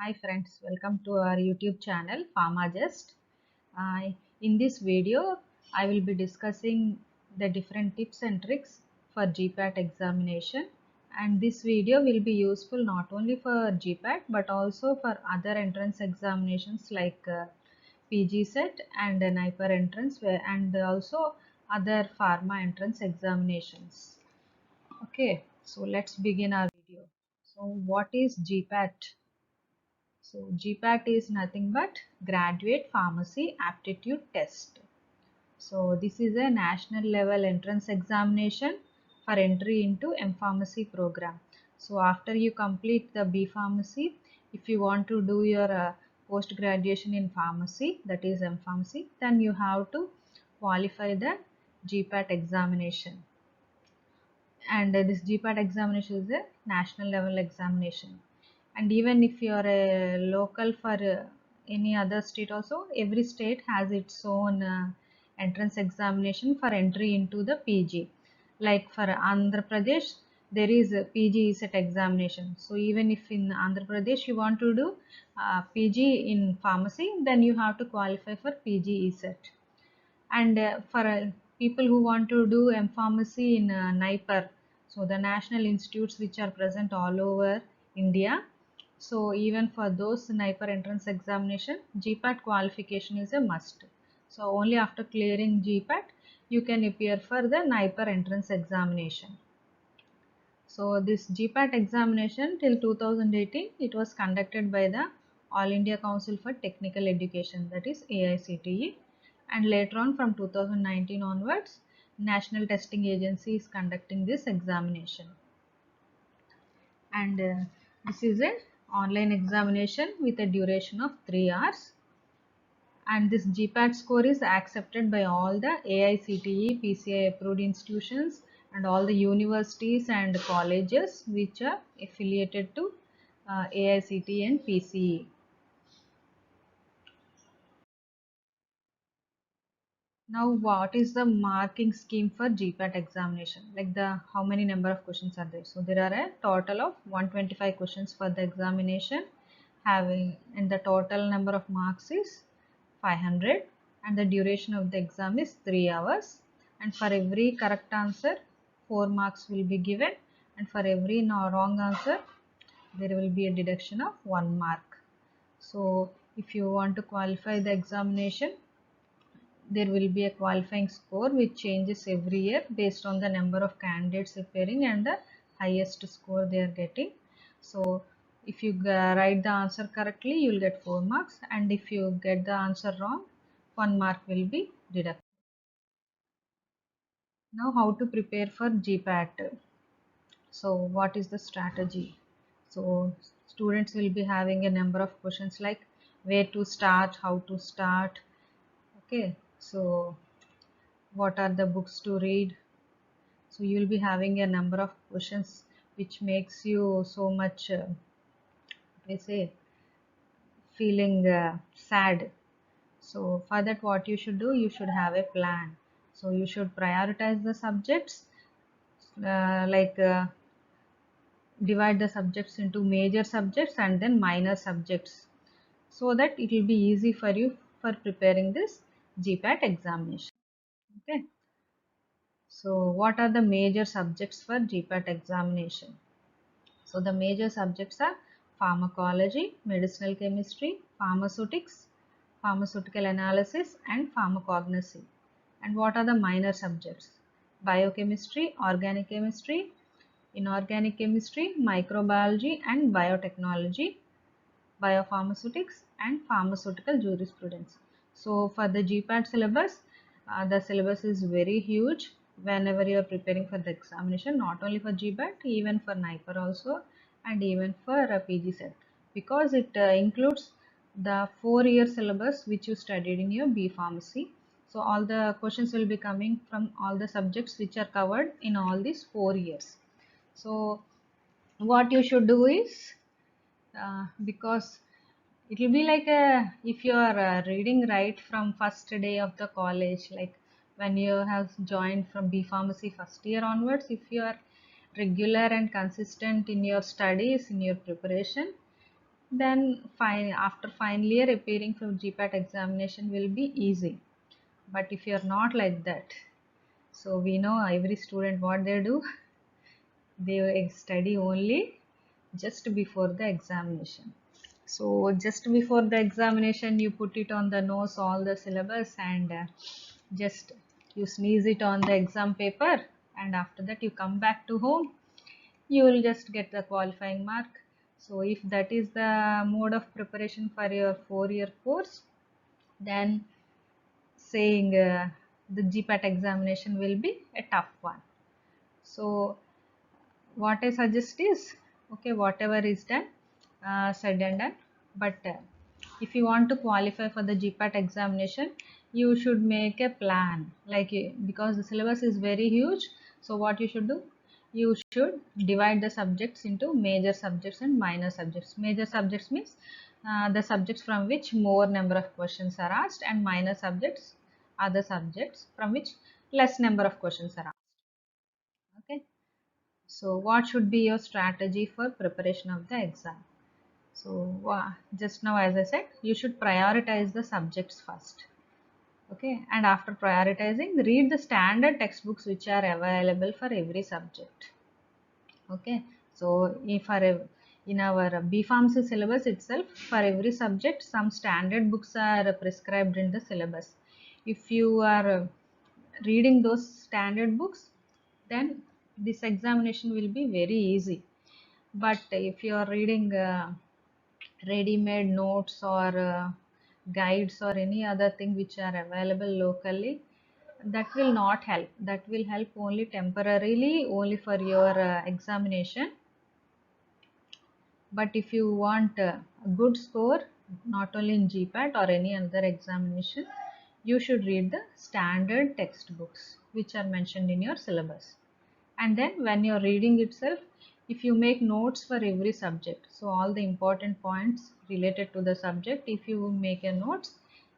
Hi friends, welcome to our YouTube channel PharmaGest. In this video, I will be discussing the different tips and tricks for GPAT examination, and this video will be useful not only for GPAT but also for other entrance examinations like PG set and NIPER entrance and also other pharma entrance examinations. Okay, so let's begin our video. So what is GPAT? So GPAT is nothing but Graduate Pharmacy Aptitude Test. So this is a national level entrance examination for entry into M-Pharmacy program. So after you complete the B Pharmacy, if you want to do your post graduation in pharmacy, that is M-Pharmacy, then you have to qualify the GPAT examination. And this GPAT examination is a national level examination. And even if you are a local for any other state also, every state has its own entrance examination for entry into the PG. Like for Andhra Pradesh, there is a PG ESET examination. So even if in Andhra Pradesh you want to do PG in pharmacy, then you have to qualify for PG ESET. And for people who want to do M-Pharmacy in NIPER, so the national institutes which are present all over India, so even for those NIPER entrance examination, GPAT qualification is a must. So only after clearing GPAT, you can appear for the NIPER entrance examination. So this GPAT examination till 2018, it was conducted by the All India Council for Technical Education, that is AICTE, and later on from 2019 onwards, National Testing Agency is conducting this examination. And this is an online examination with a duration of 3 hours. And this GPAT score is accepted by all the AICTE PCI approved institutions and all the universities and colleges which are affiliated to AICTE and PCE. Now what is the marking scheme for GPAT examination? Like how many number of questions are there? So there are a total of 125 questions for the examination, and the total number of marks is 500, and the duration of the exam is 3 hours, and for every correct answer 4 marks will be given, and for every wrong answer there will be a deduction of 1 mark. So if you want to qualify the examination, there will be a qualifying score which changes every year based on the number of candidates appearing and the highest score they are getting. So if you write the answer correctly, you will get 4 marks, and if you get the answer wrong, 1 mark will be deducted. Now how to prepare for GPAT? So what is the strategy? So students will be having a number of questions like where to start, how to start. Okay, so what are the books to read? So you will be having a number of questions which makes you so much they say feeling sad. So for that, what you should do, you should have a plan. So you should prioritize the subjects, like divide the subjects into major subjects and then minor subjects, so that it will be easy for you for preparing this GPAT examination. Okay, so what are the major subjects for GPAT examination? So the major subjects are pharmacology, medicinal chemistry, pharmaceutics, pharmaceutical analysis, and pharmacognosy. And what are the minor subjects? Biochemistry, organic chemistry, inorganic chemistry, microbiology and biotechnology, biopharmaceutics, and pharmaceutical jurisprudence. So for the GPAT syllabus, the syllabus is very huge whenever you are preparing for the examination, not only for GPAT, even for NIPER also, and even for PG set, because it includes the 4-year syllabus which you studied in your B Pharmacy. So all the questions will be coming from all the subjects which are covered in all these 4 years. So what you should do is, because it will be like if you are reading right from first day of the college, like when you have joined from B Pharmacy first year onwards, if you are regular and consistent in your studies, in your preparation, then after final year appearing for GPAT examination will be easy. But if you are not like that, so we know every student what they do, they study only just before the examination. So just before the examination you put it on the nose all the syllabus, and just you sneeze it on the exam paper, and after that you come back to home, you will just get the qualifying mark. So if that is the mode of preparation for your 4-year course, then saying the GPAT examination will be a tough one. So what I suggest is, okay, whatever is done, said and done, but if you want to qualify for the GPAT examination, you should make a plan, like because the syllabus is very huge. So what you should do, you should divide the subjects into major subjects and minor subjects. Major subjects means the subjects from which more number of questions are asked, and minor subjects are the subjects from which less number of questions are asked. Okay. So what should be your strategy for preparation of the exam? So just now as I said, you should prioritize the subjects first. Okay, and after prioritizing, read the standard textbooks which are available for every subject. Okay, so if in our B Pharmacy syllabus itself, for every subject, some standard books are prescribed in the syllabus. If you are reading those standard books, then this examination will be very easy. But if you are reading ready-made notes or guides or any other thing which are available locally, that will not help. That will help only temporarily, only for your examination. But if you want a good score, not only in GPAT or any other examination, you should read the standard textbooks which are mentioned in your syllabus. And then when you're reading itself, if you make notes for every subject, so all the important points related to the subject, if you make a notes,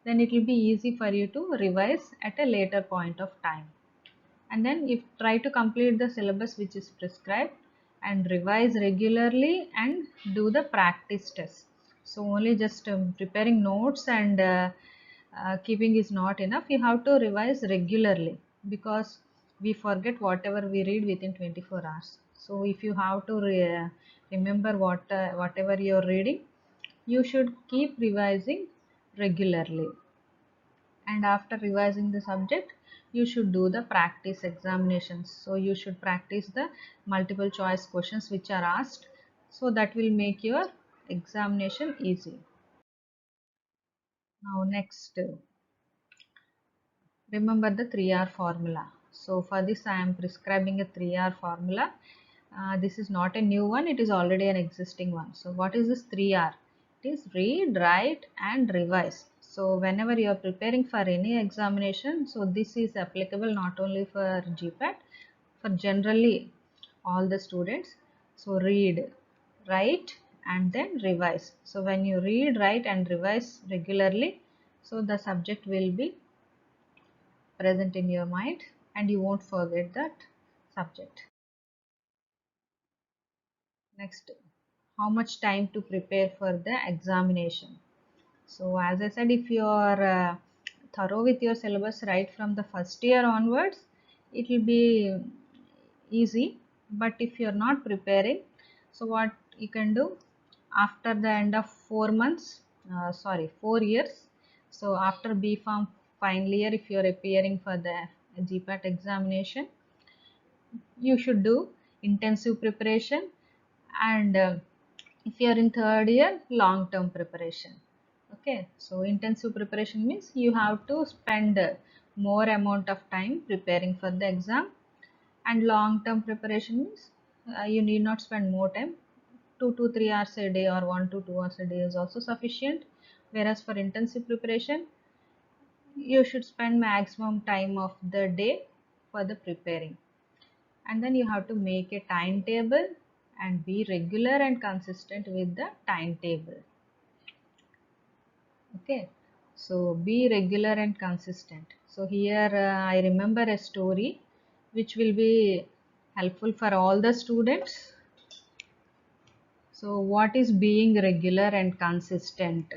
then it will be easy for you to revise at a later point of time. And then if try to complete the syllabus which is prescribed, and revise regularly and do the practice test. So only just preparing notes and keeping is not enough. You have to revise regularly, because we forget whatever we read within 24 hours. So if you have to remember whatever you are reading, you should keep revising regularly. And after revising the subject, you should do the practice examinations. So you should practice the multiple choice questions which are asked, so that will make your examination easy. Now next, remember the 3R formula. So for this I am prescribing a 3R formula. This is not a new one, it is already an existing one. So what is this 3R? It is read, write and revise. So whenever you are preparing for any examination, so this is applicable not only for GPAT, for generally all the students. So read, write and then revise. So when you read, write and revise regularly, so the subject will be present in your mind and you won't forget that subject. Next, how much time to prepare for the examination? So as I said, if you are thorough with your syllabus right from the first year onwards, it will be easy. But if you are not preparing, so what you can do, after the end of 4 months, 4 years, so after B Pharm final year, if you are appearing for the GPAT examination, you should do intensive preparation. And if you are in third year, long term preparation. Okay, so intensive preparation means you have to spend more amount of time preparing for the exam, and long term preparation means you need not spend more time. 2 to 3 hours a day or 1 to 2 hours a day is also sufficient, whereas for intensive preparation you should spend maximum time of the day for the preparing. And then you have to make a timetable and be regular and consistent with the timetable. Okay, so be regular and consistent. So here I remember a story which will be helpful for all the students. So what is being regular and consistent?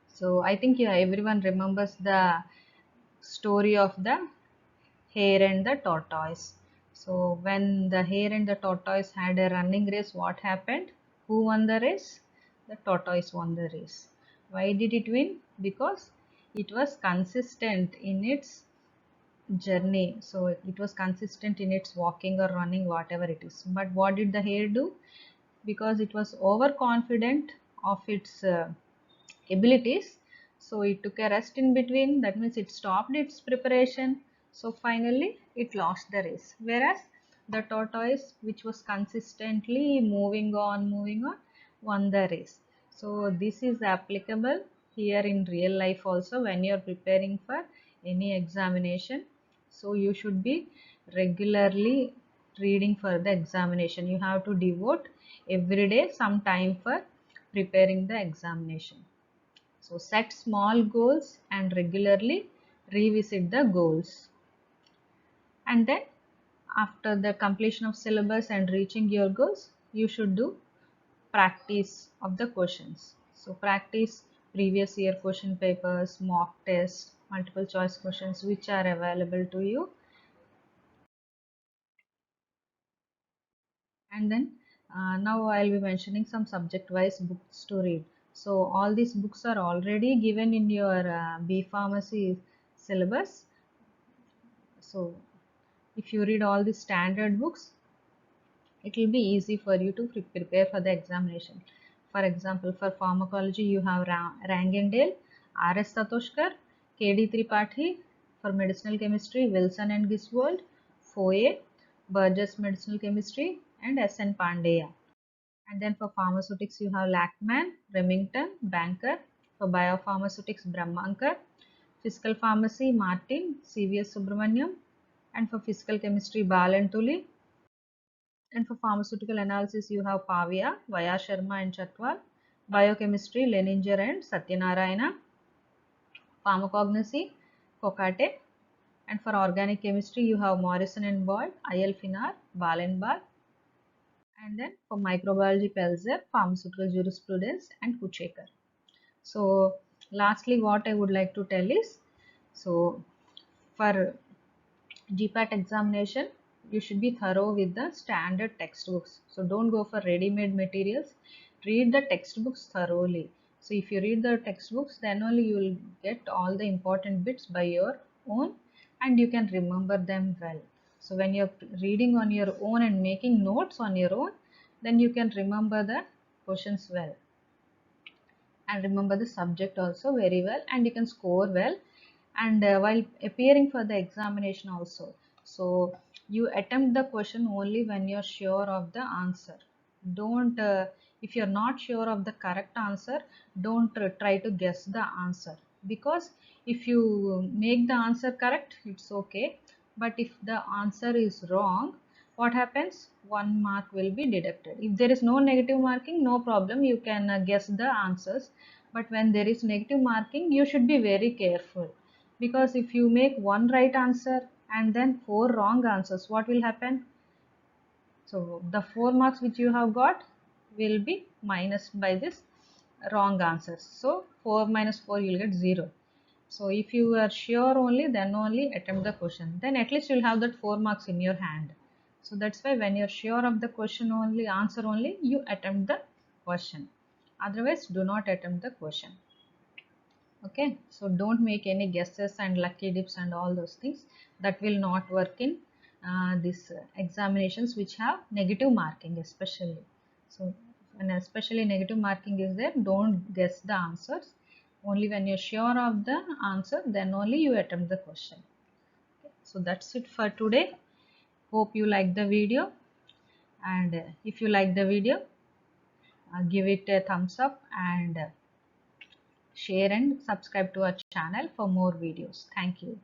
So I think everyone remembers the story of the hare and the tortoise. So when the hare and the tortoise had a running race, what happened? Who won the race? The tortoise won the race. Why did it win? Because it was consistent in its journey. So it was consistent in its walking or running, whatever it is. But what did the hare do? Because it was overconfident of its abilities, so it took a rest in between. That means it stopped its preparation, so finally it lost the race. Whereas the tortoise, which was consistently moving on, won the race. So this is applicable here in real life also when you are preparing for any examination. So you should be regularly reading for the examination. You have to devote every day some time for preparing the examination. So set small goals and regularly revisit the goals. And then after the completion of syllabus and reaching your goals, you should do practice of the questions. So practice previous year question papers, mock tests, multiple choice questions which are available to you. And then now I'll be mentioning some subject wise books to read. So all these books are already given in your B Pharmacy syllabus. So if you read all the standard books, it will be easy for you to prepare for the examination. For example, for pharmacology, you have Rangendale, R.S. Satoshkar, K.D. Tripathi. For medicinal chemistry, Wilson and Giswold, Foye, Burgess Medicinal Chemistry, and S.N. Pandya. And then for pharmaceutics, you have Lackman, Remington, Banker. For biopharmaceutics, Brahmankar. Physical pharmacy, Martin, C.V.S. Subramaniam. And for physical chemistry, Bal and Tully. And for pharmaceutical analysis, you have Pavia, Vaya Sharma and Chatwal. Biochemistry, Leninger and Satyanarayana. Pharmacognosy, Kokate. And for organic chemistry, you have Morrison and Boyd, I.L. Finar, Bal and Bal. And then for microbiology, Pelzer, pharmaceutical jurisprudence, and Kuchekar. So, lastly, what I would like to tell is, so for GPAT examination, you should be thorough with the standard textbooks. So don't go for ready-made materials. Read the textbooks thoroughly. So if you read the textbooks, then only you will get all the important bits by your own and you can remember them well. So when you're reading on your own and making notes on your own, then you can remember the questions well and remember the subject also very well, and you can score well. And while appearing for the examination also, so you attempt the question only when you're sure of the answer. Don't if you're not sure of the correct answer, don't try to guess the answer, because if you make the answer correct, it's okay, but if the answer is wrong, what happens? 1 mark will be deducted. If there is no negative marking, no problem, you can guess the answers. But when there is negative marking, you should be very careful, because if you make one right answer and then 4 wrong answers, what will happen? So the 4 marks which you have got will be minus by this wrong answers. So 4 minus 4, you will get 0. So if you are sure only, then only attempt the question. Then at least you will have that 4 marks in your hand. So that's why when you are sure of the question only, answer only, you attempt the question. Otherwise, do not attempt the question. Okay, so don't make any guesses and lucky dips and all those things. That will not work in these examinations which have negative marking especially. So when especially negative marking is there, don't guess the answers. Only when you're sure of the answer, then only you attempt the question. Okay, so that's it for today. Hope you like the video, and if you like the video, give it a thumbs up and share and subscribe to our channel for more videos. Thank you.